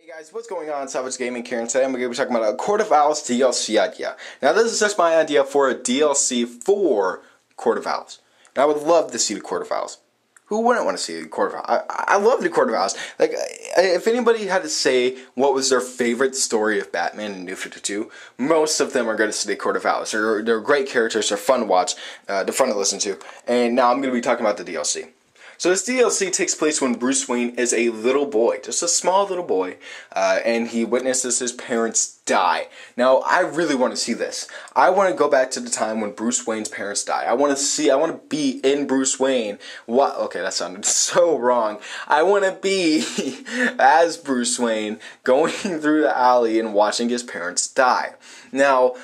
Hey guys, what's going on? Savage Gaming here, and today I'm going to be talking about a Court of Owls DLC idea. Now this is just my idea for a DLC for Court of Owls. And I would love to see the Court of Owls. Who wouldn't want to see the Court of Owls? I love the Court of Owls. Like, if anybody had to say what was their favorite story of Batman and New 52, most of them are going to say the Court of Owls. They're great characters, they're fun to watch, they're fun to listen to. And now I'm going to be talking about the DLC. So this DLC takes place when Bruce Wayne is a little boy, just a small little boy, and he witnesses his parents die. Now, I really want to see this. I want to go back to the time when Bruce Wayne's parents died. I want to be in Bruce Wayne. What? Okay, that sounded so wrong. I want to be as Bruce Wayne going through the alley and watching his parents die. Now,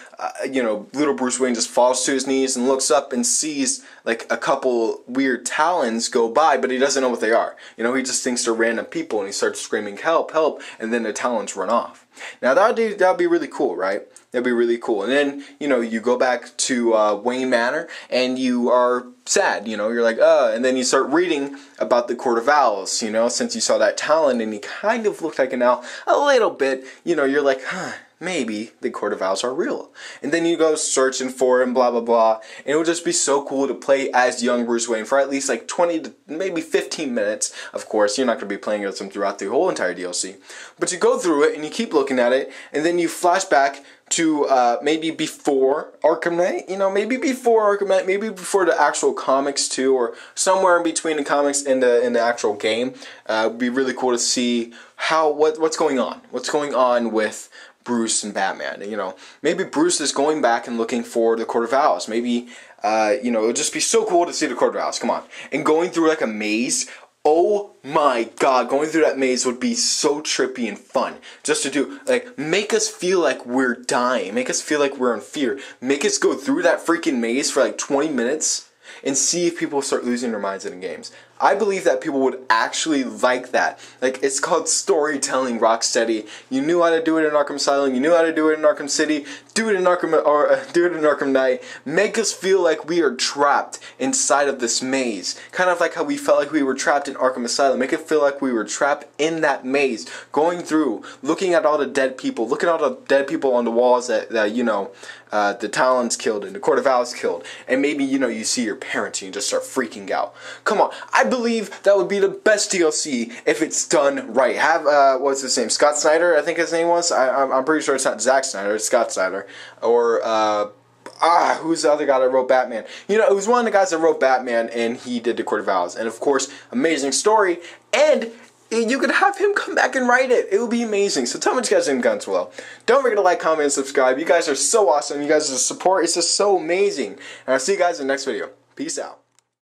little Bruce Wayne just falls to his knees and looks up and sees like a couple weird talons go by, but he doesn't know what they are. He just thinks they're random people, and he starts screaming, "Help, help," and then the talons run off. Now that'd be really cool, right? That'd be really cool. And then, you go back to Wayne Manor, and you are sad, you're like, and then you start reading about the Court of Owls, since you saw that talon, and he kind of looked like an owl a little bit, you're like, maybe the Court of Owls are real. And then you go searching for him, blah, blah, blah. And it would just be so cool to play as young Bruce Wayne for at least like 20 to maybe 15 minutes. Of course, you're not going to be playing as him throughout the whole entire DLC. But you go through it and you keep looking at it, and then you flash back to maybe before Arkham Knight, maybe before Arkham Knight, maybe before the actual comics too, or somewhere in between the comics and the actual game. It'd be really cool to see what's going on. What's going on with Bruce and Batman. Maybe Bruce is going back and looking for the Court of Owls. Maybe, it would just be so cool to see the Court of Owls. Come on. And going through like a maze. Oh my god, going through that maze would be so trippy and fun. Just to do, make us feel like we're dying. Make us feel like we're in fear. Make us go through that freaking maze for like 20 minutes and see if people start losing their minds in the games. I believe that people would actually like that. It's called storytelling, Rocksteady. You knew how to do it in Arkham Asylum. You knew how to do it in Arkham City. Do it in Arkham Knight. Make us feel like we are trapped inside of this maze. Kind of like how we felt like we were trapped in Arkham Asylum. Make it feel like we were trapped in that maze. Going through, looking at all the dead people. Looking at all the dead people on the walls that the Talons killed and the Court of Owls killed. And maybe, you see your parents and you just start freaking out. Come on. I believe that would be the best DLC if it's done right. Have, what's his name? Scott Snyder, I think his name was. I'm pretty sure it's not Zack Snyder, it's Scott Snyder. Or, who's the other guy that wrote Batman? It was one of the guys that wrote Batman, and he did the Court of Owls. And of course, amazing story, and you could have him come back and write it. It would be amazing. So tell me what you guys think in the comments below. Don't forget to like, comment, and subscribe. You guys are so awesome. You guys' support is just so amazing. And I'll see you guys in the next video. Peace out.